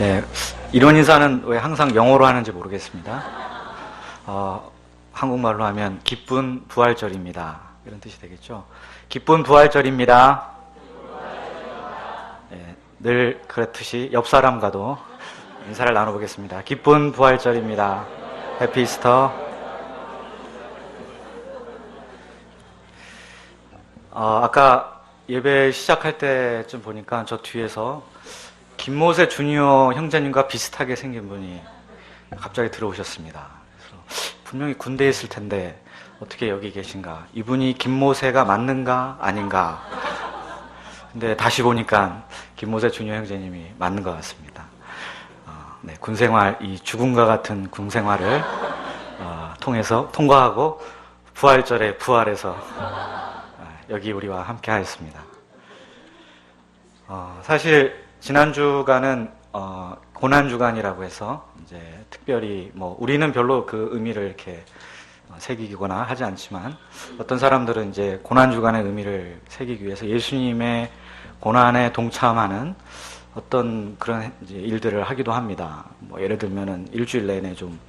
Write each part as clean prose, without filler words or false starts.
네, 이런 인사는 왜 항상 영어로 하는지 모르겠습니다. 한국말로 하면 기쁜 부활절입니다. 이런 뜻이 되겠죠. 기쁜 부활절입니다. 네, 늘 그렇듯이 옆 사람과도 인사를 나눠보겠습니다. 기쁜 부활절입니다. 해피 이스터. 아까 예배 시작할 때쯤 보니까 저 뒤에서 김모세 주니어 형제님과 비슷하게 생긴 분이 갑자기 들어오셨습니다. 그래서 분명히 군대에 있을 텐데 어떻게 여기 계신가? 이분이 김모세가 맞는가 아닌가? 근데 다시 보니까 김모세 주니어 형제님이 맞는 것 같습니다. 네, 군생활, 이 죽음과 같은 군생활을 통해서 통과하고 부활절에 부활해서 여기 우리와 함께 하였습니다. 사실 지난주간은 고난주간이라고 해서 이제 특별히 우리는 별로 그 의미를 이렇게 새기거나 하지 않지만 어떤 사람들은 이제 고난주간의 의미를 새기기 위해서 예수님의 고난에 동참하는 어떤 그런 이제 일들을 하기도 합니다. 예를 들면은 일주일 내내 좀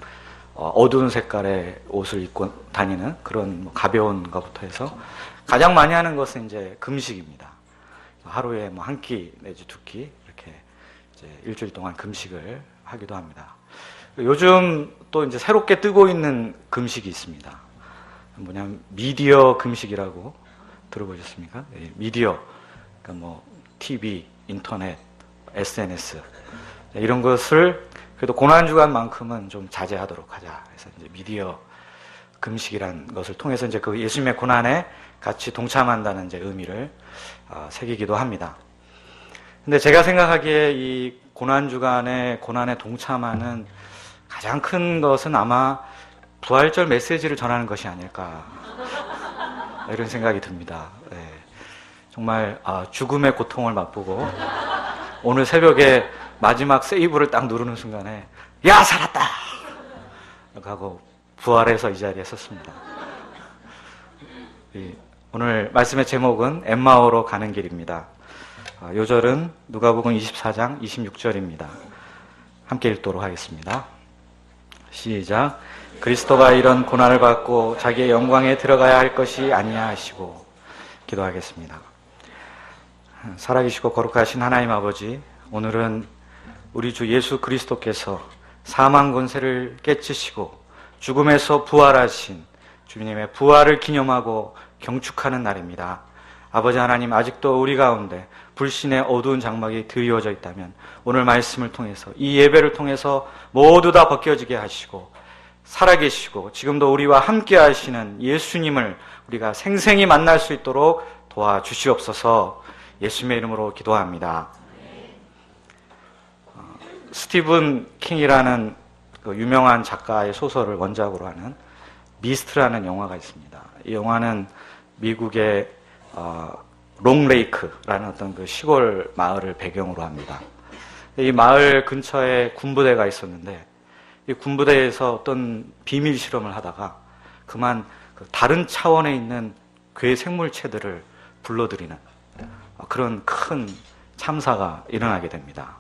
어두운 색깔의 옷을 입고 다니는 그런 가벼운 것부터 해서 가장 많이 하는 것은 이제 금식입니다. 하루에 한 끼 내지 두 끼 이렇게 이제 일주일 동안 금식을 하기도 합니다. 요즘 또 이제 새롭게 뜨고 있는 금식이 있습니다. 뭐냐면 미디어 금식이라고 들어보셨습니까? 네, 미디어, 그러니까 TV, 인터넷, SNS 이런 것을 그래도 고난주간만큼은 좀 자제하도록 하자. 그래서 이제 미디어 금식이라는 것을 통해서 이제 그 예수님의 고난에 같이 동참한다는 이제 의미를 새기기도 합니다. 근데 제가 생각하기에 이 고난주간의 고난에 동참하는 가장 큰 것은 아마 부활절 메시지를 전하는 것이 아닐까 이런 생각이 듭니다. 네. 정말 죽음의 고통을 맛보고 오늘 새벽에 마지막 세이브를 딱 누르는 순간에 야 살았다! 이렇게 하고 부활해서 이 자리에 섰습니다. 오늘 말씀의 제목은 엠마오로 가는 길입니다. 요절은 누가복음 24장 26절입니다. 함께 읽도록 하겠습니다. 시작. 그리스도가 이런 고난을 받고 자기의 영광에 들어가야 할 것이 아니냐 하시고 기도하겠습니다. 살아계시고 거룩하신 하나님 아버지, 오늘은 우리 주 예수 그리스도께서 사망 권세를 깨치시고 죽음에서 부활하신 주님의 부활을 기념하고 경축하는 날입니다. 아버지 하나님, 아직도 우리 가운데 불신의 어두운 장막이 드리워져 있다면 오늘 말씀을 통해서 이 예배를 통해서 모두 다 벗겨지게 하시고 살아계시고 지금도 우리와 함께 하시는 예수님을 우리가 생생히 만날 수 있도록 도와주시옵소서. 예수님의 이름으로 기도합니다. 스티븐 킹이라는 그 유명한 작가의 소설을 원작으로 하는 미스트라는 영화가 있습니다. 이 영화는 미국의 롱레이크라는 어떤 그 시골 마을을 배경으로 합니다. 이 마을 근처에 군부대가 있었는데 이 군부대에서 어떤 비밀 실험을 하다가 그만 다른 차원에 있는 괴 생물체들을 불러들이는 그런 큰 참사가 일어나게 됩니다.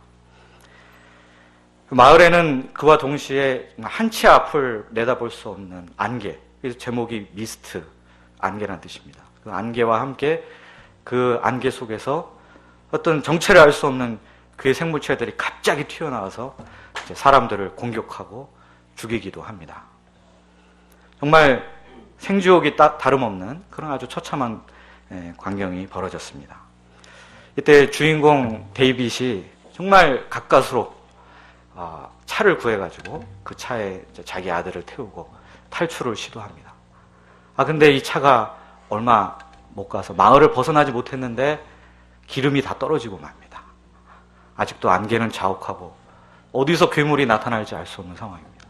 마을에는 그와 동시에 한치 앞을 내다볼 수 없는 안개, 그래서 제목이 미스트, 안개라는 뜻입니다. 그 안개와 함께 그 안개 속에서 어떤 정체를 알 수 없는 괴 생물체들이 갑자기 튀어나와서 이제 사람들을 공격하고 죽이기도 합니다. 정말 생지옥이 다름없는 그런 아주 처참한 광경이 벌어졌습니다. 이때 주인공 데이빗이 정말 가까스로 차를 구해가지고 그 차에 자기 아들을 태우고 탈출을 시도합니다. 근데 이 차가 얼마 못 가서 마을을 벗어나지 못했는데 기름이 다 떨어지고 맙니다. 아직도 안개는 자욱하고 어디서 괴물이 나타날지 알 수 없는 상황입니다.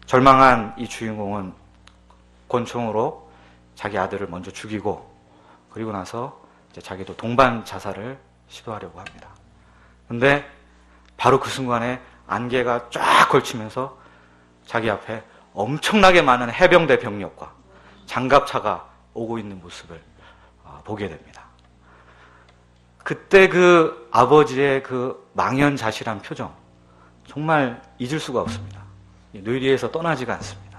절망한 이 주인공은 권총으로 자기 아들을 먼저 죽이고 그리고 나서 이제 자기도 동반 자살을 시도하려고 합니다. 근데 바로 그 순간에 안개가 쫙 걸치면서 자기 앞에 엄청나게 많은 해병대 병력과 장갑차가 오고 있는 모습을 보게 됩니다. 그때 그 아버지의 그 망연자실한 표정, 정말 잊을 수가 없습니다. 뇌리에서 떠나지가 않습니다.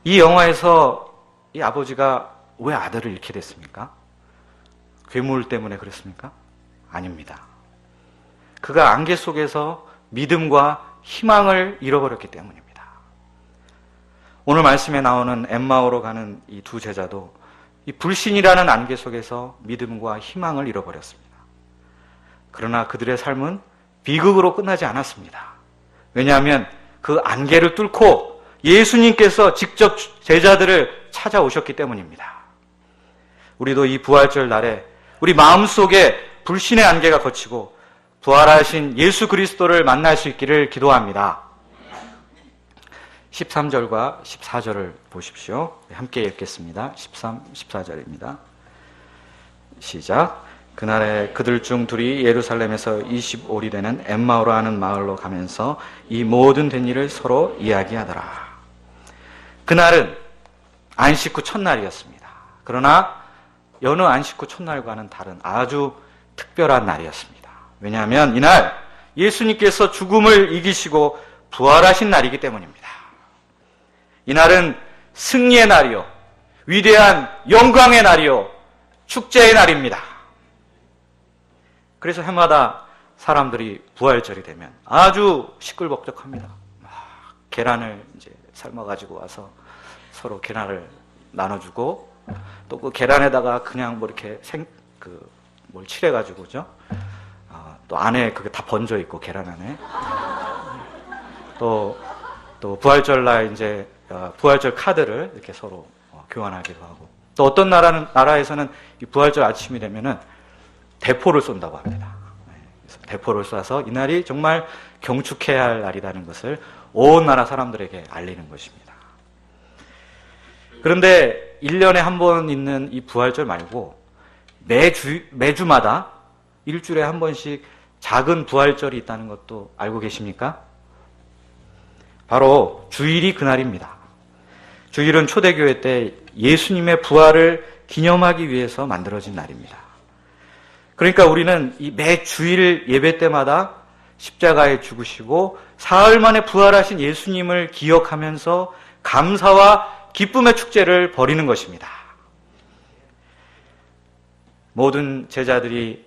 이 영화에서 이 아버지가 왜 아들을 잃게 됐습니까? 괴물 때문에 그랬습니까? 아닙니다. 그가 안개 속에서 믿음과 희망을 잃어버렸기 때문입니다. 오늘 말씀에 나오는 엠마오로 가는 이 두 제자도 이 불신이라는 안개 속에서 믿음과 희망을 잃어버렸습니다. 그러나 그들의 삶은 비극으로 끝나지 않았습니다. 왜냐하면 그 안개를 뚫고 예수님께서 직접 제자들을 찾아오셨기 때문입니다. 우리도 이 부활절 날에 우리 마음속에 불신의 안개가 걷히고 부활하신 예수 그리스도를 만날 수 있기를 기도합니다. 13절과 14절을 보십시오. 함께 읽겠습니다. 13, 14절입니다. 시작. 그날에 그들 중 둘이 예루살렘에서 25리 되는 엠마오로 하는 마을로 가면서 이 모든 된 일을 서로 이야기하더라. 그날은 안식 후 첫날이었습니다. 그러나 여느 안식 후 첫날과는 다른 아주 특별한 날이었습니다. 왜냐하면 이날 예수님께서 죽음을 이기시고 부활하신 날이기 때문입니다. 이날은 승리의 날이요, 위대한 영광의 날이요, 축제의 날입니다. 그래서 해마다 사람들이 부활절이 되면 아주 시끌벅적합니다. 막 계란을 이제 삶아가지고 와서 서로 계란을 나눠주고, 또 그 계란에다가 그냥 뭐 이렇게 뭘 칠해가지고, 그죠? 또 안에 그게 다 번져 있고, 계란 안에. 또 부활절날 이제 부활절 카드를 이렇게 서로 교환하기도 하고, 또 어떤 나라에서는 이 부활절 아침이 되면은 대포를 쏜다고 합니다. 그래서 대포를 쏴서 이날이 정말 경축해야 할 날이라는 것을 온 나라 사람들에게 알리는 것입니다. 그런데 1년에 한 번 있는 이 부활절 말고 매주마다 일주일에 한 번씩 작은 부활절이 있다는 것도 알고 계십니까? 바로 주일이 그날입니다. 주일은 초대교회 때 예수님의 부활을 기념하기 위해서 만들어진 날입니다. 그러니까 우리는 이 매 주일 예배 때마다 십자가에 죽으시고 사흘 만에 부활하신 예수님을 기억하면서 감사와 기쁨의 축제를 벌이는 것입니다. 모든 제자들이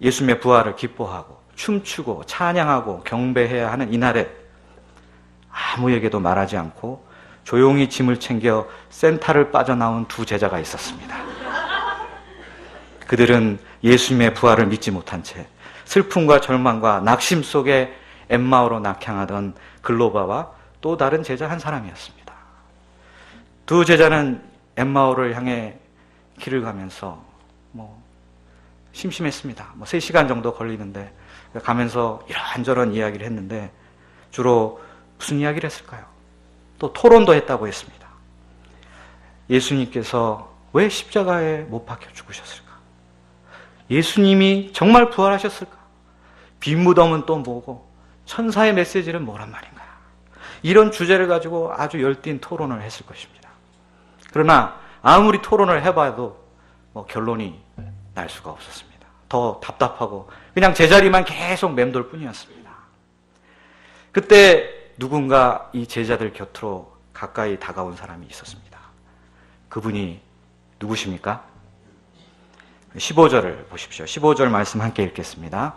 예수님의 부활을 기뻐하고 춤추고 찬양하고 경배해야 하는 이날에 아무에게도 말하지 않고 조용히 짐을 챙겨 센터를 빠져나온 두 제자가 있었습니다. 그들은 예수님의 부활을 믿지 못한 채 슬픔과 절망과 낙심 속에 엠마오로 낙향하던 글로바와 또 다른 제자 한 사람이었습니다. 두 제자는 엠마오를 향해 길을 가면서 심심했습니다. 3시간 정도 걸리는데 가면서 이런저런 이야기를 했는데 주로 무슨 이야기를 했을까요? 또 토론도 했다고 했습니다. 예수님께서 왜 십자가에 못 박혀 죽으셨을까? 예수님이 정말 부활하셨을까? 빈 무덤은 또 뭐고 천사의 메시지는 뭐란 말인가? 이런 주제를 가지고 아주 열띤 토론을 했을 것입니다. 그러나 아무리 토론을 해봐도 결론이 날 수가 없었습니다. 더 답답하고 그냥 제자리만 계속 맴돌 뿐이었습니다. 그때 누군가 이 제자들 곁으로 가까이 다가온 사람이 있었습니다. 그분이 누구십니까? 15절을 보십시오. 15절 말씀 함께 읽겠습니다.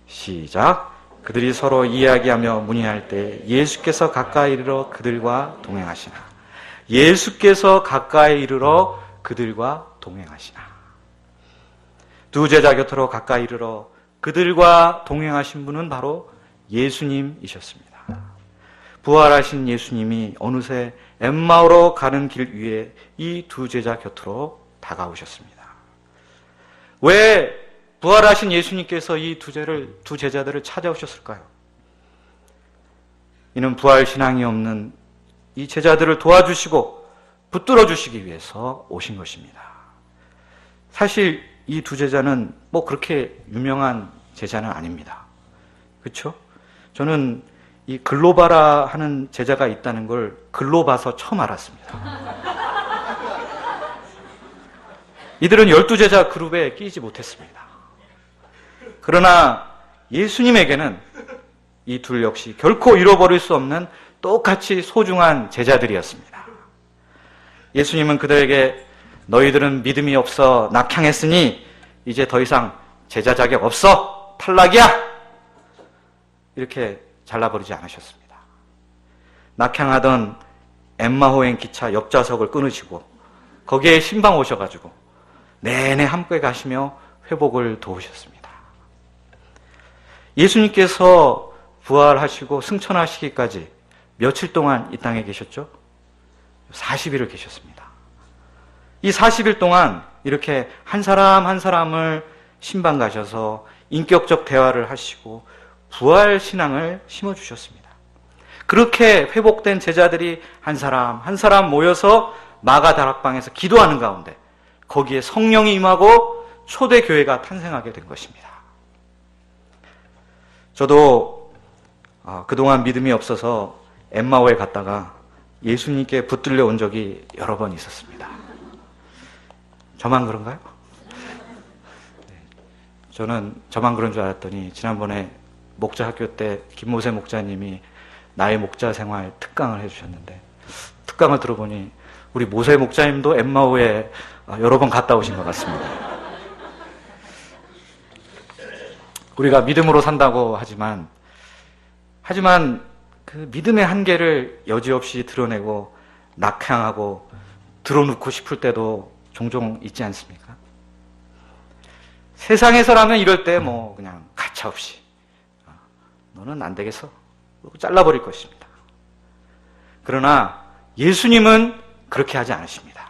시작. 그들이 서로 이야기하며 문의할 때 예수께서 가까이 이르러 그들과 동행하시나. 예수께서 가까이 이르러 그들과 동행하시나. 두 제자 곁으로 가까이 이르러 그들과 동행하신 분은 바로 예수님이셨습니다. 부활하신 예수님이 어느새 엠마오로 가는 길 위에 이 두 제자 곁으로 다가오셨습니다. 왜 부활하신 예수님께서 이 두 제자들을 찾아오셨을까요? 이는 부활 신앙이 없는 이 제자들을 도와주시고 붙들어 주시기 위해서 오신 것입니다. 사실 이 두 제자는 그렇게 유명한 제자는 아닙니다. 그렇죠? 저는 이 글로바라 하는 제자가 있다는 걸 글로 봐서 처음 알았습니다. 이들은 12제자 그룹에 끼지 못했습니다. 그러나 예수님에게는 이 둘 역시 결코 잃어버릴 수 없는 똑같이 소중한 제자들이었습니다. 예수님은 그들에게 너희들은 믿음이 없어 낙향했으니 이제 더 이상 제자 자격 없어, 탈락이야, 이렇게 잘라버리지 않으셨습니다. 낙향하던 엠마오행 기차 옆좌석을 끊으시고 거기에 신방 오셔가지고 내내 함께 가시며 회복을 도우셨습니다. 예수님께서 부활하시고 승천하시기까지 며칠 동안 이 땅에 계셨죠? 40일을 계셨습니다. 이 40일 동안 이렇게 한 사람 한 사람을 신방 가셔서 인격적 대화를 하시고 부활 신앙을 심어주셨습니다. 그렇게 회복된 제자들이 한 사람 한 사람 모여서 마가 다락방에서 기도하는 가운데 거기에 성령이 임하고 초대교회가 탄생하게 된 것입니다. 저도 그동안 믿음이 없어서 엠마오에 갔다가 예수님께 붙들려 온 적이 여러 번 있었습니다. 저만 그런가요? 저는 저만 그런 줄 알았더니 지난번에 목자 학교 때 김모세 목자님이 나의 목자 생활 특강을 해주셨는데 특강을 들어보니 우리 모세 목자님도 엠마오에 여러 번 갔다 오신 것 같습니다. 우리가 믿음으로 산다고 하지만 그 믿음의 한계를 여지없이 드러내고 낙향하고 드러놓고 싶을 때도 종종 있지 않습니까? 세상에서라면 이럴 때 그냥 가차없이 너는 안 되겠어, 잘라버릴 것입니다. 그러나 예수님은 그렇게 하지 않으십니다.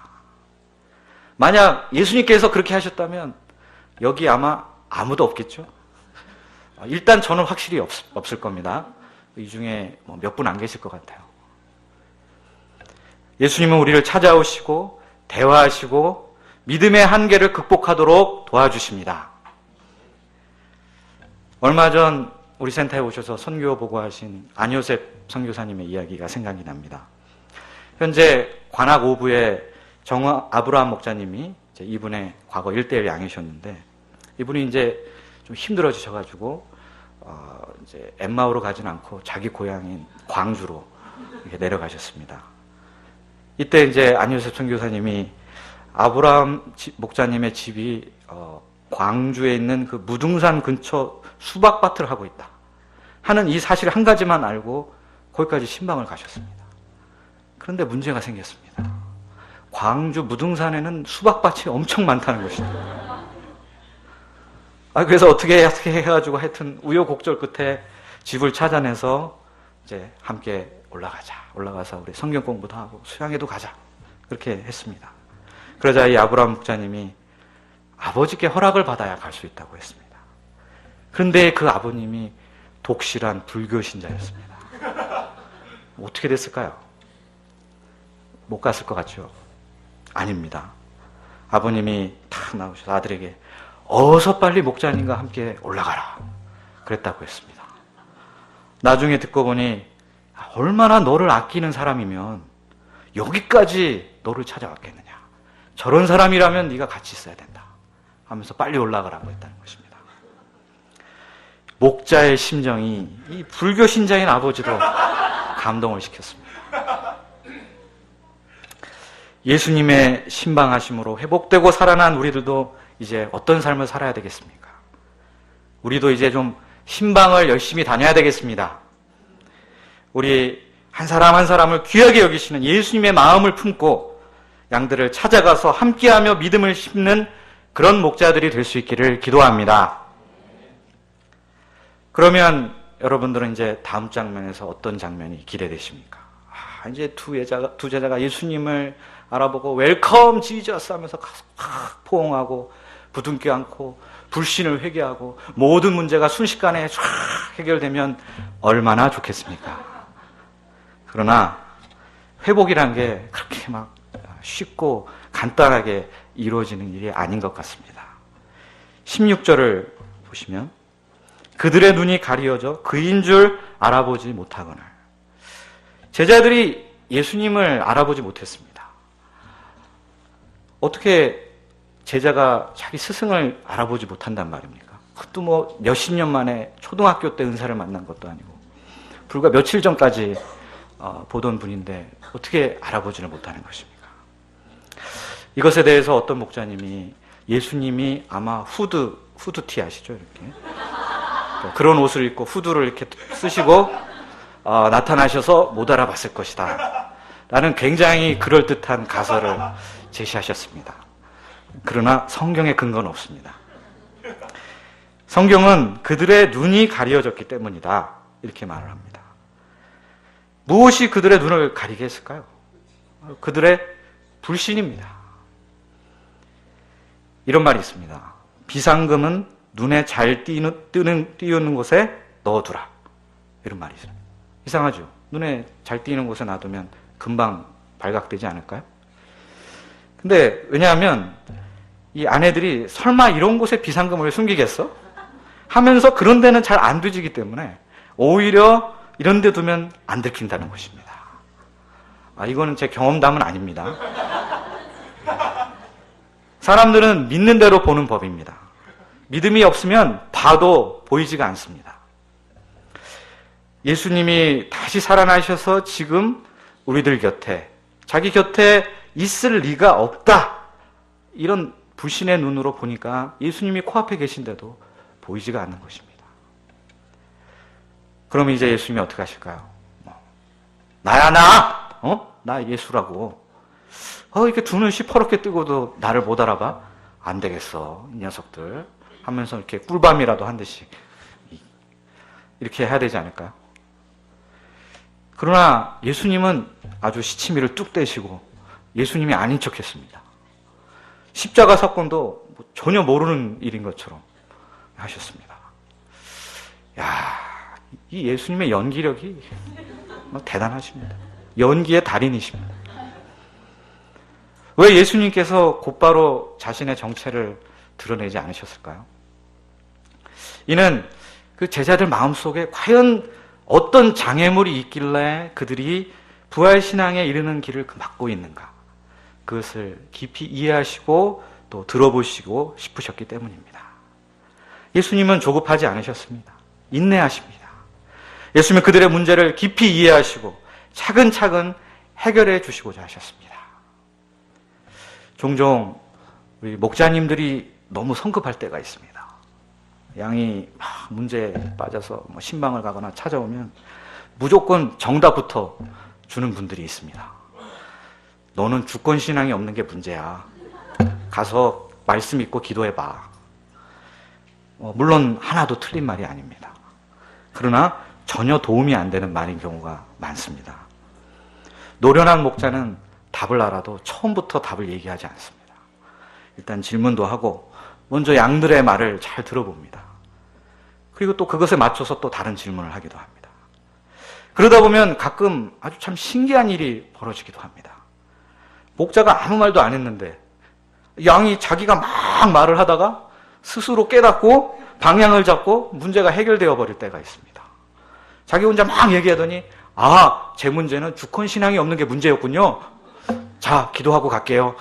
만약 예수님께서 그렇게 하셨다면 여기 아마 아무도 없겠죠? 일단 저는 확실히 없을 겁니다. 이 중에 몇 분 안 계실 것 같아요. 예수님은 우리를 찾아오시고 대화하시고 믿음의 한계를 극복하도록 도와주십니다. 얼마 전 우리 센터에 오셔서 선교 보고하신 안요셉 선교사님의 이야기가 생각이 납니다. 현재 관악 오부의 아브라함 목사님이 이분의 과거 1:1 양이셨는데 이분이 이제 좀 힘들어지셔가지고 이제 엠마오로 가진 않고 자기 고향인 광주로 이렇게 내려가셨습니다. 이때 이제 안요셉 선교사님이 아브라함 목자님의 집이 광주에 있는 그 무등산 근처 수박밭을 하고 있다 하는 이 사실 한 가지만 알고 거기까지 신방을 가셨습니다. 그런데 문제가 생겼습니다. 광주 무등산에는 수박밭이 엄청 많다는 것입니다. 그래서 어떻게 해가지고 하여튼 우여곡절 끝에 집을 찾아내서 이제 함께 올라가서 우리 성경 공부도 하고 수양회도 가자, 그렇게 했습니다. 그러자 이 아브라함 목자님이 아버지께 허락을 받아야 갈 수 있다고 했습니다. 그런데 그 아버님이 독실한 불교 신자였습니다. 어떻게 됐을까요? 못 갔을 것 같죠? 아닙니다. 아버님이 탁 나오셔서 아들에게 어서 빨리 목자님과 함께 올라가라, 그랬다고 했습니다. 나중에 듣고 보니 얼마나 너를 아끼는 사람이면 여기까지 너를 찾아왔겠느냐, 저런 사람이라면 네가 같이 있어야 된다 하면서 빨리 올라가라고 했다는 것입니다. 목자의 심정이 이 불교 신자인 아버지도 감동을 시켰습니다. 예수님의 신방하심으로 회복되고 살아난 우리들도 이제 어떤 삶을 살아야 되겠습니까? 우리도 이제 좀 신방을 열심히 다녀야 되겠습니다. 우리 한 사람 한 사람을 귀하게 여기시는 예수님의 마음을 품고 양들을 찾아가서 함께하며 믿음을 심는 그런 목자들이 될 수 있기를 기도합니다. 그러면 여러분들은 이제 다음 장면에서 어떤 장면이 기대되십니까? 이제 두 제자가 예수님을 알아보고 웰컴 지저스 하면서 확 포옹하고 부둥켜 안고 불신을 회개하고 모든 문제가 순식간에 쫙 해결되면 얼마나 좋겠습니까? 그러나 회복이란 게 그렇게 막 쉽고 간단하게 이루어지는 일이 아닌 것 같습니다. 16절을 보시면 그들의 눈이 가리어져 그인 줄 알아보지 못하거늘. 제자들이 예수님을 알아보지 못했습니다. 어떻게 제자가 자기 스승을 알아보지 못한단 말입니까? 그것도 뭐 몇십 년 만에 초등학교 때 은사를 만난 것도 아니고 불과 며칠 전까지 보던 분인데 어떻게 알아보지를 못하는 것입니까? 이것에 대해서 어떤 목사님이 예수님이 아마 후드티 아시죠? 이렇게 그런 옷을 입고 후드를 이렇게 쓰시고 나타나셔서 못 알아봤을 것이다 라는 굉장히 그럴듯한 가설을 제시하셨습니다. 그러나 성경에 근거는 없습니다. 성경은 그들의 눈이 가려졌기 때문이다 이렇게 말을 합니다. 무엇이 그들의 눈을 가리게 했을까요? 그들의 불신입니다. 이런 말이 있습니다. 비상금은 눈에 잘 띄는 곳에 넣어두라. 이런 말이 있습니다. 이상하죠? 눈에 잘 띄는 곳에 놔두면 금방 발각되지 않을까요? 근데 왜냐하면 이 아내들이 설마 이런 곳에 비상금을 숨기겠어? 하면서 그런 데는 잘 안 뒤지기 때문에 오히려 이런 데 두면 안 들킨다는 것입니다. 이거는 제 경험담은 아닙니다. 사람들은 믿는 대로 보는 법입니다. 믿음이 없으면 봐도 보이지가 않습니다. 예수님이 다시 살아나셔서 지금 우리들 곁에, 자기 곁에 있을 리가 없다. 이런 불신의 눈으로 보니까 예수님이 코앞에 계신데도 보이지가 않는 것입니다. 그럼 이제 예수님이 어떻게 하실까요? 나야 나! 나 예수라고. 이렇게 두 눈 시퍼렇게 뜨고도 나를 못 알아봐? 안 되겠어, 이 녀석들. 하면서 이렇게 꿀밤이라도 한 듯이 이렇게 해야 되지 않을까요? 그러나 예수님은 아주 시치미를 뚝 떼시고 예수님이 아닌 척 했습니다. 십자가 사건도 전혀 모르는 일인 것처럼 하셨습니다. 이 예수님의 연기력이 대단하십니다. 연기의 달인이십니다. 왜 예수님께서 곧바로 자신의 정체를 드러내지 않으셨을까요? 이는 그 제자들 마음속에 과연 어떤 장애물이 있길래 그들이 부활신앙에 이르는 길을 막고 있는가, 그것을 깊이 이해하시고 또 들어보시고 싶으셨기 때문입니다. 예수님은 조급하지 않으셨습니다. 인내하십니다. 예수님은 그들의 문제를 깊이 이해하시고 차근차근 해결해 주시고자 하셨습니다. 종종 우리 목자님들이 너무 성급할 때가 있습니다. 양이 문제에 빠져서 신방을 가거나 찾아오면 무조건 정답부터 주는 분들이 있습니다. 너는 주권신앙이 없는 게 문제야. 가서 말씀 읽고 기도해봐. 물론 하나도 틀린 말이 아닙니다. 그러나 전혀 도움이 안 되는 말인 경우가 많습니다. 노련한 목자는 답을 알아도 처음부터 답을 얘기하지 않습니다. 일단 질문도 하고 먼저 양들의 말을 잘 들어봅니다. 그리고 또 그것에 맞춰서 또 다른 질문을 하기도 합니다. 그러다 보면 가끔 아주 참 신기한 일이 벌어지기도 합니다. 목자가 아무 말도 안 했는데 양이 자기가 막 말을 하다가 스스로 깨닫고 방향을 잡고 문제가 해결되어 버릴 때가 있습니다. 자기 혼자 막 얘기하더니 제 문제는 주권신앙이 없는 게 문제였군요. 자, 기도하고 갈게요.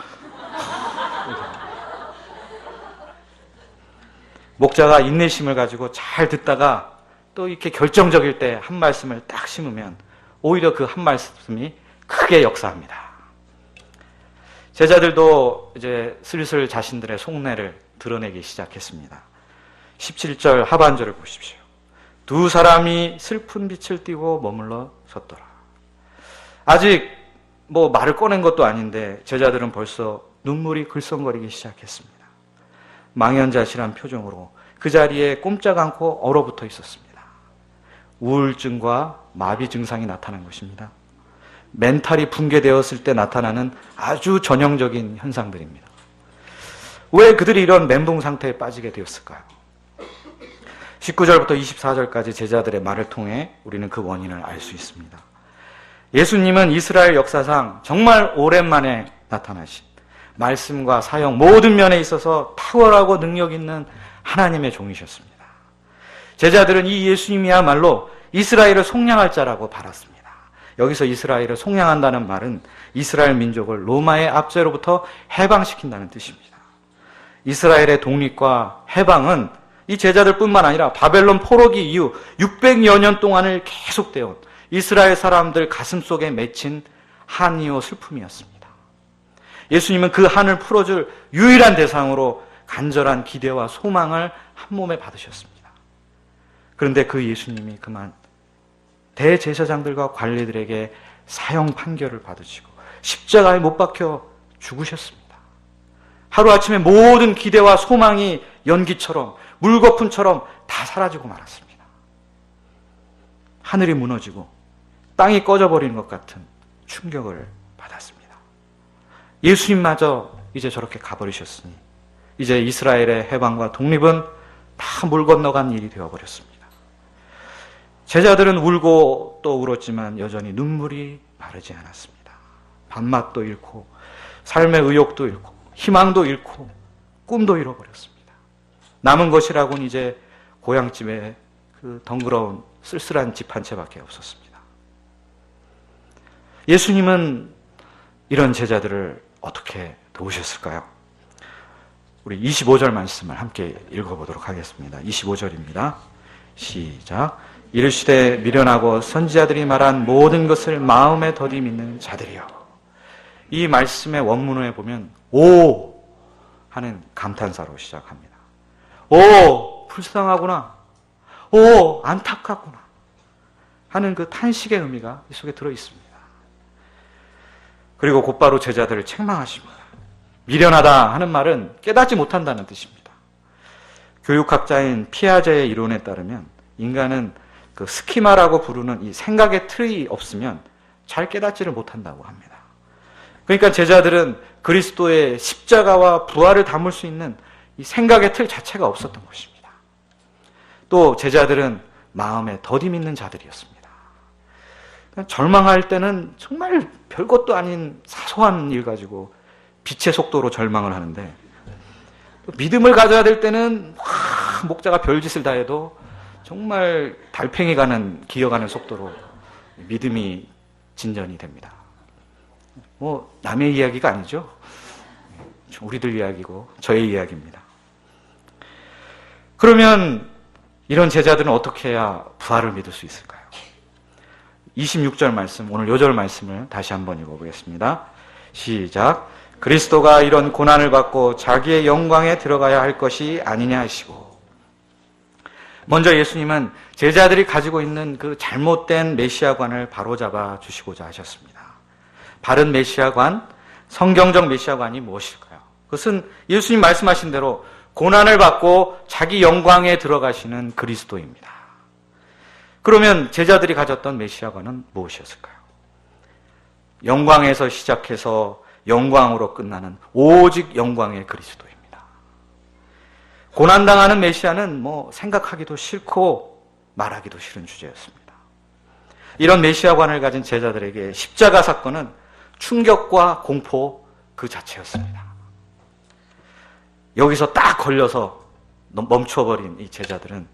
목자가 인내심을 가지고 잘 듣다가 또 이렇게 결정적일 때 한 말씀을 딱 심으면 오히려 그 한 말씀이 크게 역사합니다. 제자들도 이제 슬슬 자신들의 속내를 드러내기 시작했습니다. 17절 하반절을 보십시오. 두 사람이 슬픈 빛을 띠고 머물러 섰더라. 아직 말을 꺼낸 것도 아닌데 제자들은 벌써 눈물이 글썽거리기 시작했습니다. 망연자실한 표정으로 그 자리에 꼼짝 않고 얼어붙어 있었습니다. 우울증과 마비 증상이 나타난 것입니다. 멘탈이 붕괴되었을 때 나타나는 아주 전형적인 현상들입니다. 왜 그들이 이런 멘붕 상태에 빠지게 되었을까요? 19절부터 24절까지 제자들의 말을 통해 우리는 그 원인을 알 수 있습니다. 예수님은 이스라엘 역사상 정말 오랜만에 나타나신 말씀과 사역 모든 면에 있어서 탁월하고 능력 있는 하나님의 종이셨습니다. 제자들은 이 예수님이야말로 이스라엘을 속량할 자라고 바랐습니다. 여기서 이스라엘을 속량한다는 말은 이스라엘 민족을 로마의 압제로부터 해방시킨다는 뜻입니다. 이스라엘의 독립과 해방은 이 제자들뿐만 아니라 바벨론 포로기 이후 600여 년 동안을 계속되어 온 이스라엘 사람들 가슴속에 맺힌 한이요 슬픔이었습니다. 예수님은 그 한을 풀어줄 유일한 대상으로 간절한 기대와 소망을 한 몸에 받으셨습니다. 그런데 그 예수님이 그만 대제사장들과 관리들에게 사형 판결을 받으시고 십자가에 못 박혀 죽으셨습니다. 하루아침에 모든 기대와 소망이 연기처럼 물거품처럼 다 사라지고 말았습니다. 하늘이 무너지고 땅이 꺼져버리는 것 같은 충격을 받았습니다. 예수님마저 이제 저렇게 가버리셨으니 이제 이스라엘의 해방과 독립은 다 물 건너간 일이 되어버렸습니다. 제자들은 울고 또 울었지만 여전히 눈물이 마르지 않았습니다. 밥맛도 잃고 삶의 의욕도 잃고 희망도 잃고 꿈도 잃어버렸습니다. 남은 것이라고는 이제 고향집에 그 덩그러운 쓸쓸한 집 한 채밖에 없었습니다. 예수님은 이런 제자들을 어떻게 도우셨을까요? 우리 25절 말씀을 함께 읽어보도록 하겠습니다. 25절입니다. 시작. 이르시되 미련하고 선지자들이 말한 모든 것을 마음에 더디 믿는 자들이여. 이 말씀의 원문에 보면 오 하는 감탄사로 시작합니다. 오 불쌍하구나. 오 안타깝구나 하는 그 탄식의 의미가 이 속에 들어있습니다. 그리고 곧바로 제자들을 책망하십니다. 미련하다 하는 말은 깨닫지 못한다는 뜻입니다. 교육학자인 피아제의 이론에 따르면 인간은 그 스키마라고 부르는 이 생각의 틀이 없으면 잘 깨닫지를 못한다고 합니다. 그러니까 제자들은 그리스도의 십자가와 부활을 담을 수 있는 이 생각의 틀 자체가 없었던 것입니다. 또 제자들은 마음에 더디 믿는 자들이었습니다. 절망할 때는 정말 별것도 아닌 사소한 일 가지고 빛의 속도로 절망을 하는데 믿음을 가져야 될 때는 목자가 별짓을 다 해도 정말 달팽이 기어가는 속도로 믿음이 진전이 됩니다. 뭐 남의 이야기가 아니죠. 우리들 이야기고 저의 이야기입니다. 그러면 이런 제자들은 어떻게 해야 부활을 믿을 수 있을까요? 26절 말씀, 오늘 요절 말씀을 다시 한번 읽어보겠습니다. 시작. 그리스도가 이런 고난을 받고 자기의 영광에 들어가야 할 것이 아니냐 하시고. 먼저 예수님은 제자들이 가지고 있는 그 잘못된 메시아관을 바로잡아 주시고자 하셨습니다. 바른 메시아관, 성경적 메시아관이 무엇일까요? 그것은 예수님 말씀하신 대로 고난을 받고 자기 영광에 들어가시는 그리스도입니다. 그러면 제자들이 가졌던 메시아관은 무엇이었을까요? 영광에서 시작해서 영광으로 끝나는 오직 영광의 그리스도입니다. 고난당하는 메시아는 생각하기도 싫고 말하기도 싫은 주제였습니다. 이런 메시아관을 가진 제자들에게 십자가 사건은 충격과 공포 그 자체였습니다. 여기서 딱 걸려서 멈춰버린 이 제자들은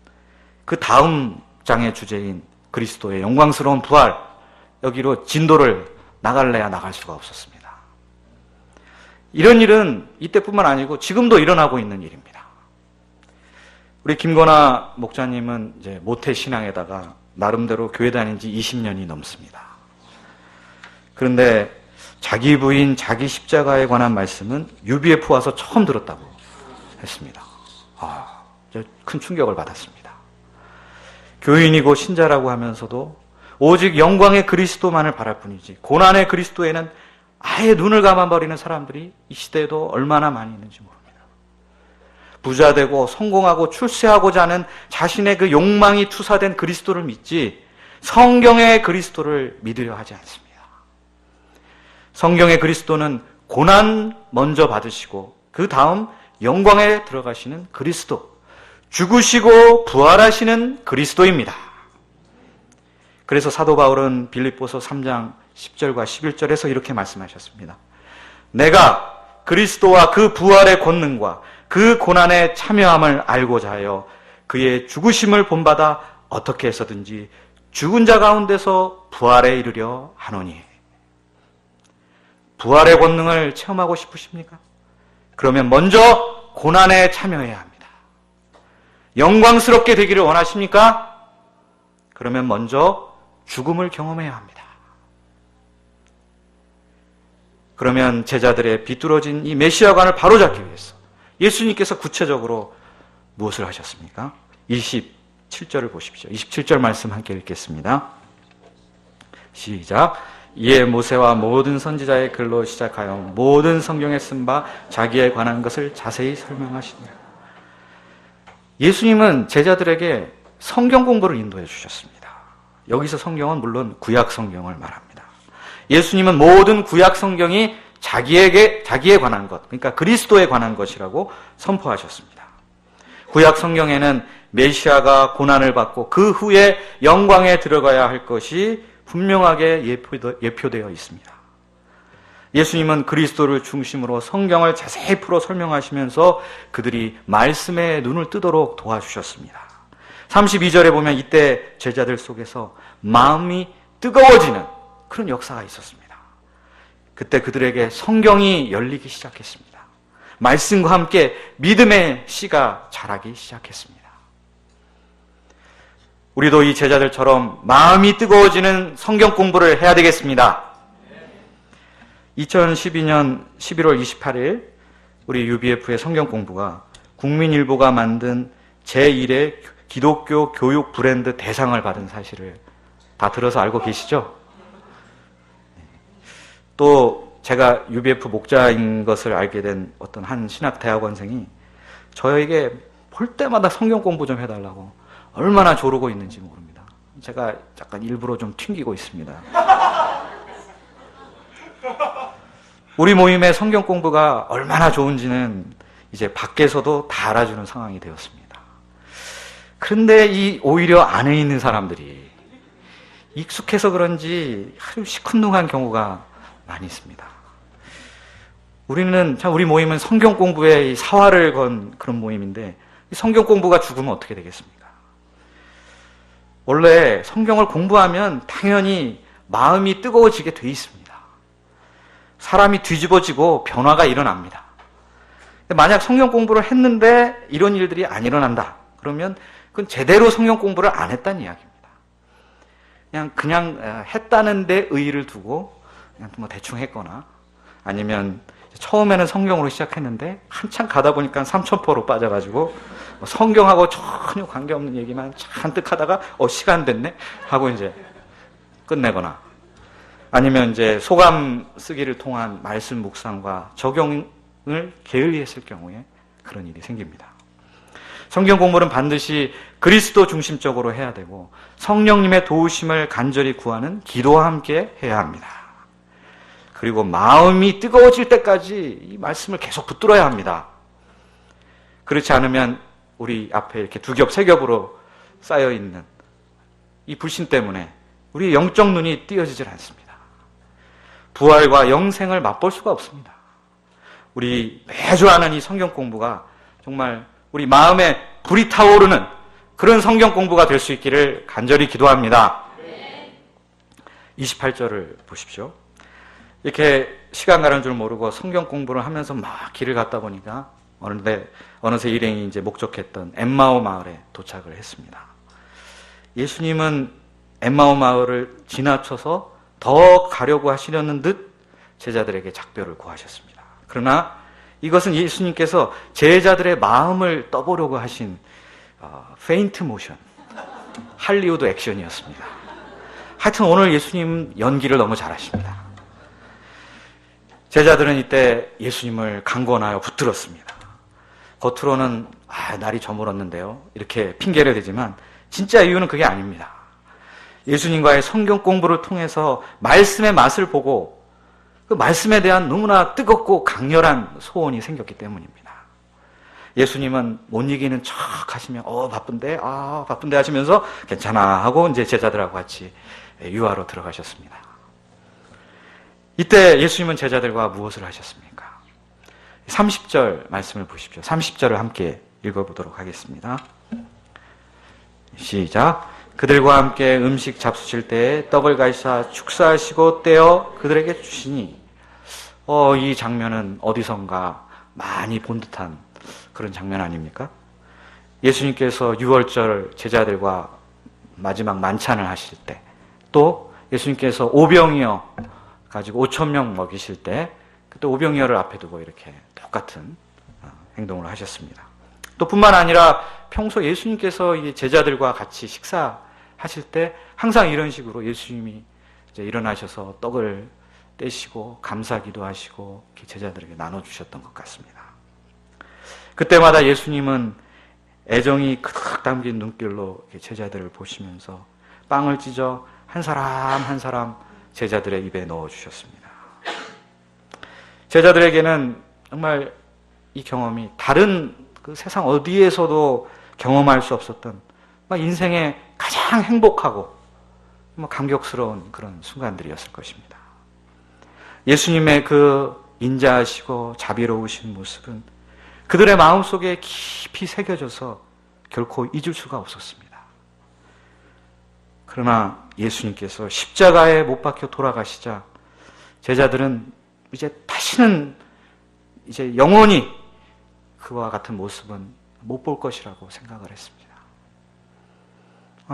그 다음 장의 주제인 그리스도의 영광스러운 부활, 여기로 진도를 나갈래야 나갈 수가 없었습니다. 이런 일은 이때뿐만 아니고 지금도 일어나고 있는 일입니다. 우리 김건아 목사님은 이제 모태신앙에다가 나름대로 교회 다닌 지 20년이 넘습니다. 그런데 자기 부인, 자기 십자가에 관한 말씀은 UBF 와서 처음 들었다고 했습니다. 큰 충격을 받았습니다. 교인이고 신자라고 하면서도 오직 영광의 그리스도만을 바랄 뿐이지 고난의 그리스도에는 아예 눈을 감아버리는 사람들이 이 시대에도 얼마나 많이 있는지 모릅니다. 부자되고 성공하고 출세하고자 하는 자신의 그 욕망이 투사된 그리스도를 믿지 성경의 그리스도를 믿으려 하지 않습니다. 성경의 그리스도는 고난 먼저 받으시고 그 다음 영광에 들어가시는 그리스도, 죽으시고 부활하시는 그리스도입니다. 그래서 사도 바울은 빌립보서 3장 10절과 11절에서 이렇게 말씀하셨습니다. 내가 그리스도와 그 부활의 권능과 그 고난에 참여함을 알고자 하여 그의 죽으심을 본받아 어떻게 해서든지 죽은 자 가운데서 부활에 이르려 하노니. 부활의 권능을 체험하고 싶으십니까? 그러면 먼저 고난에 참여해야 합니다. 영광스럽게 되기를 원하십니까? 그러면 먼저 죽음을 경험해야 합니다. 그러면 제자들의 비뚤어진 이 메시아관을 바로잡기 위해서 예수님께서 구체적으로 무엇을 하셨습니까? 27절을 보십시오. 27절 말씀 함께 읽겠습니다. 시작. 이에 모세와 모든 선지자의 글로 시작하여 모든 성경에 쓴 바 자기에 관한 것을 자세히 설명하시니라. 예수님은 제자들에게 성경 공부를 인도해 주셨습니다. 여기서 성경은 물론 구약 성경을 말합니다. 예수님은 모든 구약 성경이 자기에 관한 것, 그러니까 그리스도에 관한 것이라고 선포하셨습니다. 구약 성경에는 메시아가 고난을 받고 그 후에 영광에 들어가야 할 것이 분명하게 예표되어 있습니다. 예수님은 그리스도를 중심으로 성경을 자세히 풀어 설명하시면서 그들이 말씀에 눈을 뜨도록 도와주셨습니다. 32절에 보면 이때 제자들 속에서 마음이 뜨거워지는 그런 역사가 있었습니다. 그때 그들에게 성경이 열리기 시작했습니다. 말씀과 함께 믿음의 씨가 자라기 시작했습니다. 우리도 이 제자들처럼 마음이 뜨거워지는 성경 공부를 해야 되겠습니다. 2012년 11월 28일 우리 UBF의 성경 공부가 국민일보가 만든 제1회 기독교 교육 브랜드 대상을 받은 사실을 다 들어서 알고 계시죠? 또 제가 UBF 목자인 것을 알게 된 어떤 한 신학대학원생이 저에게 볼 때마다 성경 공부 좀 해달라고 얼마나 조르고 있는지 모릅니다. 제가 약간 일부러 좀 튕기고 있습니다. 우리 모임의 성경 공부가 얼마나 좋은지는 이제 밖에서도 다 알아주는 상황이 되었습니다. 그런데 오히려 안에 있는 사람들이 익숙해서 그런지 아주 시큰둥한 경우가 많이 있습니다. 우리 모임은 성경 공부에 사활을 건 그런 모임인데 성경 공부가 죽으면 어떻게 되겠습니까? 원래 성경을 공부하면 당연히 마음이 뜨거워지게 돼 있습니다. 사람이 뒤집어지고 변화가 일어납니다. 만약 성경 공부를 했는데 이런 일들이 안 일어난다. 그러면 그건 제대로 성경 공부를 안 했다는 이야기입니다. 그냥 했다는 데 의의를 두고 그냥 뭐 대충 했거나 아니면 처음에는 성경으로 시작했는데 한참 가다 보니까 삼천포로 빠져가지고 성경하고 전혀 관계없는 얘기만 잔뜩 하다가 시간 됐네 하고 이제 끝내거나 아니면 이제 소감 쓰기를 통한 말씀 묵상과 적용을 게을리했을 경우에 그런 일이 생깁니다. 성경 공부는 반드시 그리스도 중심적으로 해야 되고 성령님의 도우심을 간절히 구하는 기도와 함께 해야 합니다. 그리고 마음이 뜨거워질 때까지 이 말씀을 계속 붙들어야 합니다. 그렇지 않으면 우리 앞에 이렇게 두 겹, 세 겹으로 쌓여있는 이 불신 때문에 우리 영적 눈이 띄어지질 않습니다. 부활과 영생을 맛볼 수가 없습니다. 우리 매주 하는 이 성경 공부가 정말 우리 마음에 불이 타오르는 그런 성경 공부가 될 수 있기를 간절히 기도합니다. 28절을 보십시오. 이렇게 시간 가는 줄 모르고 성경 공부를 하면서 막 길을 갔다 보니까 어느새 일행이 이제 목적했던 엠마오 마을에 도착을 했습니다. 예수님은 엠마오 마을을 지나쳐서 더 가려고 하시려는 듯 제자들에게 작별을 구하셨습니다. 그러나 이것은 예수님께서 제자들의 마음을 떠보려고 하신 페인트 모션, 할리우드 액션이었습니다. 하여튼 오늘 예수님 연기를 너무 잘하십니다. 제자들은 이때 예수님을 강권하여 붙들었습니다. 겉으로는 날이 저물었는데요 이렇게 핑계를 대지만 진짜 이유는 그게 아닙니다. 예수님과의 성경 공부를 통해서 말씀의 맛을 보고 그 말씀에 대한 너무나 뜨겁고 강렬한 소원이 생겼기 때문입니다. 예수님은 못 이기는 척 하시면 바쁜데 하시면서 괜찮아 하고 이제 제자들하고 같이 유하로 들어가셨습니다. 이때 예수님은 제자들과 무엇을 하셨습니까? 30절 말씀을 보십시오. 30절을 함께 읽어보도록 하겠습니다. 시작. 그들과 함께 음식 잡수실 때에 떡을 가시사 축사하시고 떼어 그들에게 주시니 이 장면은 어디선가 많이 본 듯한 그런 장면 아닙니까? 예수님께서 유월절 제자들과 마지막 만찬을 하실 때, 또 예수님께서 오병이어 가지고 5,000명 먹이실 때 그때 오병이어를 앞에 두고 이렇게 똑같은 행동을 하셨습니다. 또 뿐만 아니라 평소 예수님께서 이 제자들과 같이 식사하실 때 항상 이런 식으로 예수님이 이제 일어나셔서 떡을 떼시고 감사기도 하시고 이렇게 제자들에게 나눠주셨던 것 같습니다. 그때마다 예수님은 애정이 그득 담긴 눈길로 제자들을 보시면서 빵을 찢어 한 사람 한 사람 제자들의 입에 넣어주셨습니다. 제자들에게는 정말 이 경험이 다른 그 세상 어디에서도 경험할 수 없었던 인생의 가장 행복하고 감격스러운 그런 순간들이었을 것입니다. 예수님의 그 인자하시고 자비로우신 모습은 그들의 마음속에 깊이 새겨져서 결코 잊을 수가 없었습니다. 그러나 예수님께서 십자가에 못 박혀 돌아가시자 제자들은 이제 다시는 이제 영원히 그와 같은 모습은 못 볼 것이라고 생각을 했습니다.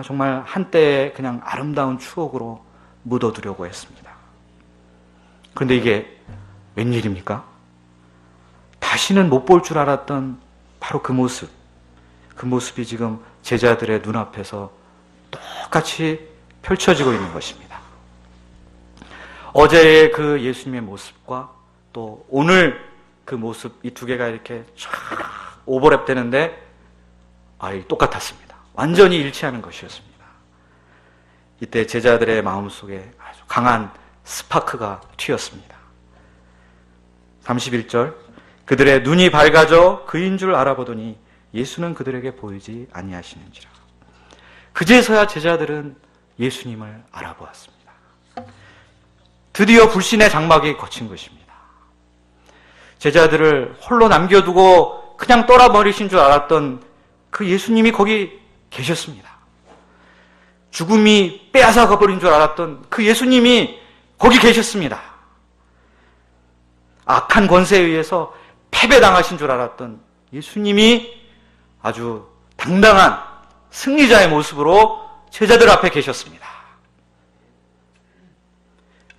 정말 한때의 그냥 아름다운 추억으로 묻어두려고 했습니다. 그런데 이게 웬일입니까? 다시는 못 볼 줄 알았던 바로 그 모습이 지금 제자들의 눈앞에서 똑같이 펼쳐지고 있는 것입니다. 어제의 그 예수님의 모습과 또 오늘 그 모습, 이 두 개가 이렇게 쫙 오버랩 되는데 똑같았습니다. 완전히 일치하는 것이었습니다. 이때 제자들의 마음속에 아주 강한 스파크가 튀었습니다. 31절, 그들의 눈이 밝아져 그인 줄 알아보더니 예수는 그들에게 보이지 아니하시는지라. 그제서야 제자들은 예수님을 알아보았습니다. 드디어 불신의 장막이 거친 것입니다. 제자들을 홀로 남겨두고 그냥 떠나버리신 줄 알았던 그 예수님이 거기 계셨습니다. 죽음이 빼앗아 버린 줄 알았던 그 예수님이 거기 계셨습니다. 악한 권세에 의해서 패배당하신 줄 알았던 예수님이 아주 당당한 승리자의 모습으로 제자들 앞에 계셨습니다.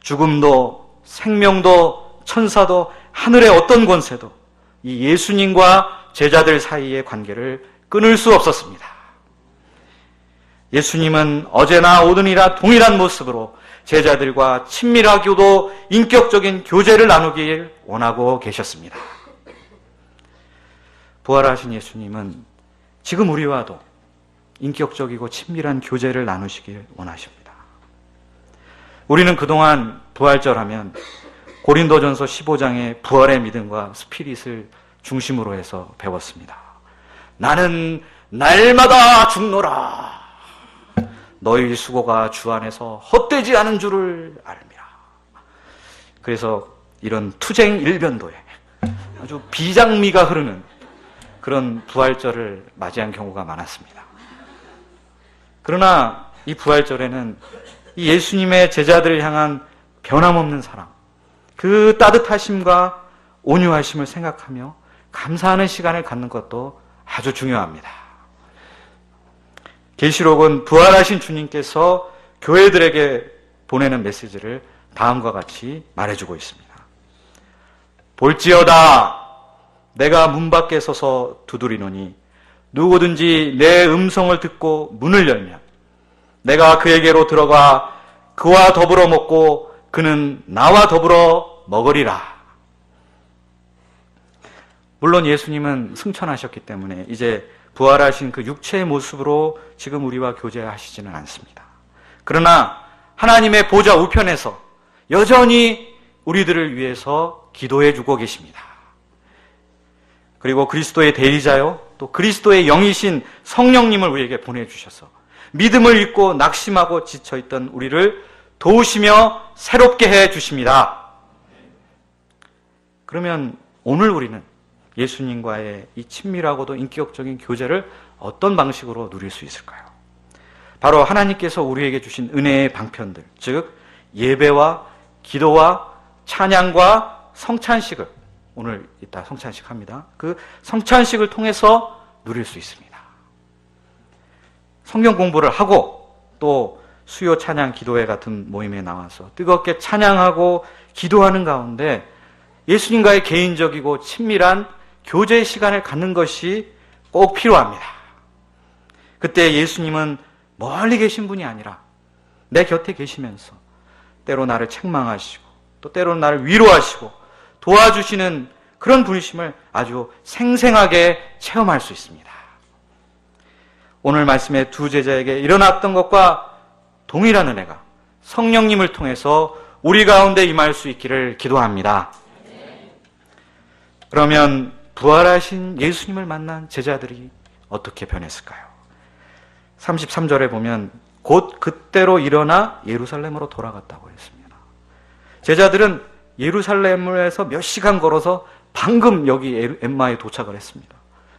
죽음도 생명도 천사도 하늘의 어떤 권세도 이 예수님과 제자들 사이의 관계를 끊을 수 없었습니다. 예수님은 어제나 오늘이나 동일한 모습으로 제자들과 친밀하고도 인격적인 교제를 나누길 원하고 계셨습니다. 부활하신 예수님은 지금 우리와도 인격적이고 친밀한 교제를 나누시길 원하십니다. 우리는 그동안 부활절하면 고린도전서 15장의 부활의 믿음과 스피릿을 중심으로 해서 배웠습니다. 나는 날마다 죽노라. 너희 수고가 주 안에서 헛되지 않은 줄을 알미라. 그래서 이런 투쟁 일변도에 아주 비장미가 흐르는 그런 부활절을 맞이한 경우가 많았습니다. 그러나 이 부활절에는 이 예수님의 제자들을 향한 변함없는 사랑, 그 따뜻하심과 온유하심을 생각하며 감사하는 시간을 갖는 것도 아주 중요합니다. 계시록은 부활하신 주님께서 교회들에게 보내는 메시지를 다음과 같이 말해주고 있습니다. 볼지어다 내가 문 밖에 서서 두드리노니 누구든지 내 음성을 듣고 문을 열면 내가 그에게로 들어가 그와 더불어 먹고 그는 나와 더불어 먹으리라. 물론 예수님은 승천하셨기 때문에 이제 부활하신 그 육체의 모습으로 지금 우리와 교제하시지는 않습니다. 그러나 하나님의 보좌 우편에서 여전히 우리들을 위해서 기도해 주고 계십니다. 그리고 그리스도의 대리자요 또 그리스도의 영이신 성령님을 우리에게 보내주셔서 믿음을 잃고 낙심하고 지쳐있던 우리를 도우시며 새롭게 해 주십니다. 그러면 오늘 우리는 예수님과의 이 친밀하고도 인격적인 교제를 어떤 방식으로 누릴 수 있을까요? 바로 하나님께서 우리에게 주신 은혜의 방편들, 즉 예배와 기도와 찬양과 성찬식을, 오늘 이따 성찬식 합니다. 그 성찬식을 통해서 누릴 수 있습니다. 성경 공부를 하고 또 수요 찬양 기도회 같은 모임에 나와서 뜨겁게 찬양하고 기도하는 가운데 예수님과의 개인적이고 친밀한 교제 시간을 갖는 것이 꼭 필요합니다. 그때 예수님은 멀리 계신 분이 아니라 내 곁에 계시면서 때로 나를 책망하시고 또 때로는 나를 위로하시고 도와주시는 그런 분이심을 아주 생생하게 체험할 수 있습니다. 오늘 말씀의 두 제자에게 일어났던 것과 동일한 은혜가 성령님을 통해서 우리 가운데 임할 수 있기를 기도합니다. 그러면 부활하신 예수님을 만난 제자들이 어떻게 변했을까요? 33절에 보면 곧 그때로 일어나 예루살렘으로 돌아갔다고 했습니다. 제자들은 예루살렘에서 몇 시간 걸어서 방금 여기 엠마에 도착을 했습니다.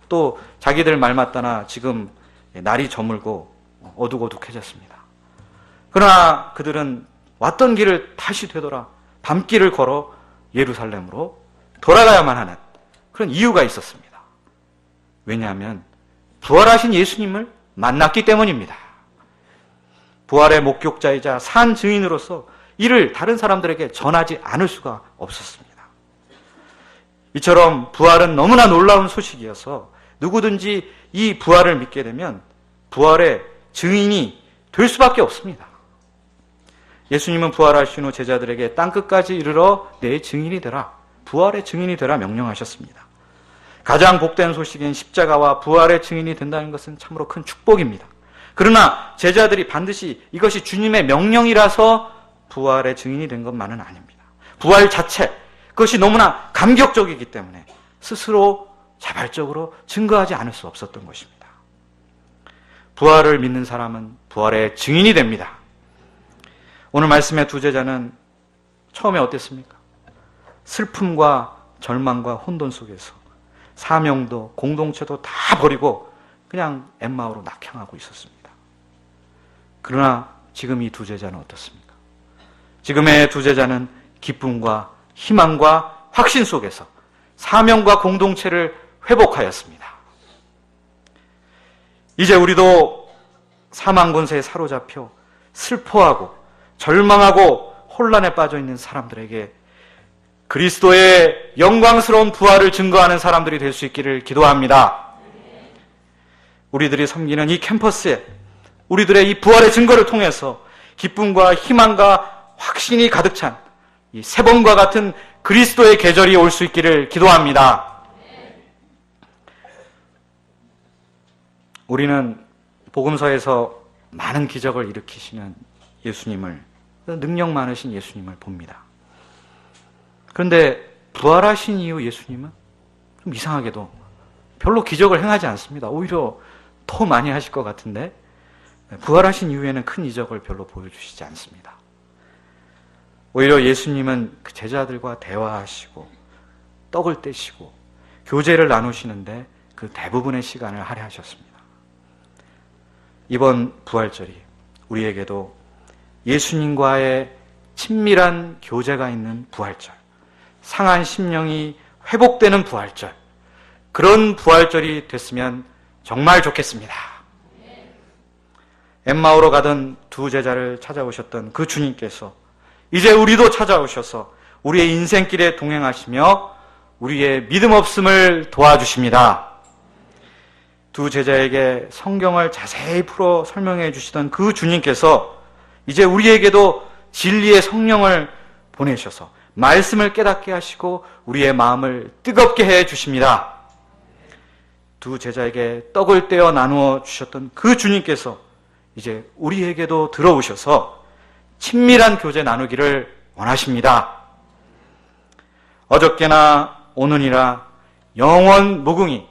또 자기들 말 맞다나 지금 날이 저물고 어둑어둑해졌습니다. 그러나 그들은 왔던 길을 다시 되돌아 밤길을 걸어 예루살렘으로 돌아가야만 하는 그런 이유가 있었습니다. 왜냐하면 부활하신 예수님을 만났기 때문입니다. 부활의 목격자이자 산 증인으로서 이를 다른 사람들에게 전하지 않을 수가 없었습니다. 이처럼 부활은 너무나 놀라운 소식이어서 누구든지 이 부활을 믿게 되면 부활의 증인이 될 수밖에 없습니다. 예수님은 부활하신 후 제자들에게 땅끝까지 이르러 내 증인이 되라, 부활의 증인이 되라 명령하셨습니다. 가장 복된 소식인 십자가와 부활의 증인이 된다는 것은 참으로 큰 축복입니다. 그러나 제자들이 반드시 이것이 주님의 명령이라서 부활의 증인이 된 것만은 아닙니다. 부활 자체, 그것이 너무나 감격적이기 때문에 스스로 자발적으로 증거하지 않을 수 없었던 것입니다. 부활을 믿는 사람은 부활의 증인이 됩니다. 오늘 말씀의 두 제자는 처음에 어땠습니까? 슬픔과 절망과 혼돈 속에서 사명도 공동체도 다 버리고 그냥 엠마오로 낙향하고 있었습니다. 그러나 지금 이 두 제자는 어떻습니까? 지금의 두 제자는 기쁨과 희망과 확신 속에서 사명과 공동체를 회복하였습니다. 이제 우리도 사망 권세에 사로잡혀 슬퍼하고 절망하고 혼란에 빠져 있는 사람들에게 그리스도의 영광스러운 부활을 증거하는 사람들이 될 수 있기를 기도합니다. 우리들이 섬기는 이 캠퍼스에 우리들의 이 부활의 증거를 통해서 기쁨과 희망과 확신이 가득 찬 이 새봄과 같은 그리스도의 계절이 올 수 있기를 기도합니다. 우리는 복음서에서 많은 기적을 일으키시는 예수님을, 능력 많으신 예수님을 봅니다. 그런데 부활하신 이후 예수님은 좀 이상하게도 별로 기적을 행하지 않습니다. 오히려 더 많이 하실 것 같은데 부활하신 이후에는 큰 이적을 별로 보여주시지 않습니다. 오히려 예수님은 그 제자들과 대화하시고 떡을 떼시고 교제를 나누시는데 그 대부분의 시간을 할애하셨습니다. 이번 부활절이 우리에게도 예수님과의 친밀한 교제가 있는 부활절, 상한 심령이 회복되는 부활절, 그런 부활절이 됐으면 정말 좋겠습니다. 엠마오로 가던 두 제자를 찾아오셨던 그 주님께서 이제 우리도 찾아오셔서 우리의 인생길에 동행하시며 우리의 믿음 없음을 도와주십니다. 두 제자에게 성경을 자세히 풀어 설명해 주시던 그 주님께서 이제 우리에게도 진리의 성령을 보내셔서 말씀을 깨닫게 하시고 우리의 마음을 뜨겁게 해 주십니다. 두 제자에게 떡을 떼어 나누어 주셨던 그 주님께서 이제 우리에게도 들어오셔서 친밀한 교제 나누기를 원하십니다. 어저께나 오늘이라 영원 무궁히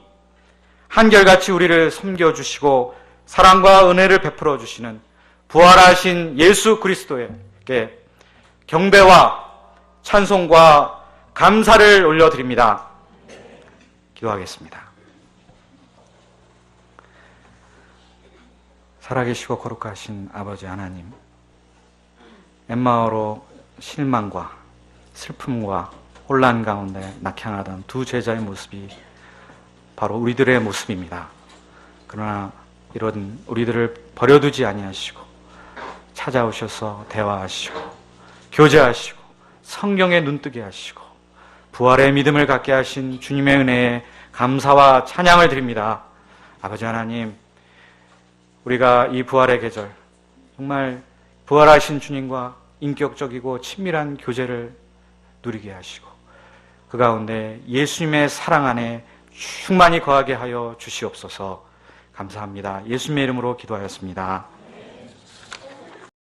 한결같이 우리를 섬겨주시고 사랑과 은혜를 베풀어 주시는 부활하신 예수 그리스도에게 경배와 찬송과 감사를 올려드립니다. 기도하겠습니다. 살아계시고 거룩하신 아버지 하나님, 엠마오로 실망과 슬픔과 혼란 가운데 낙향하던 두 제자의 모습이 바로 우리들의 모습입니다. 그러나 이런 우리들을 버려두지 아니하시고 찾아오셔서 대화하시고 교제하시고 성경에 눈뜨게 하시고 부활의 믿음을 갖게 하신 주님의 은혜에 감사와 찬양을 드립니다. 아버지 하나님, 우리가 이 부활의 계절 정말 부활하신 주님과 인격적이고 친밀한 교제를 누리게 하시고 그 가운데 예수님의 사랑 안에 충만히 거하게 하여 주시옵소서. 감사합니다. 예수님의 이름으로 기도하였습니다.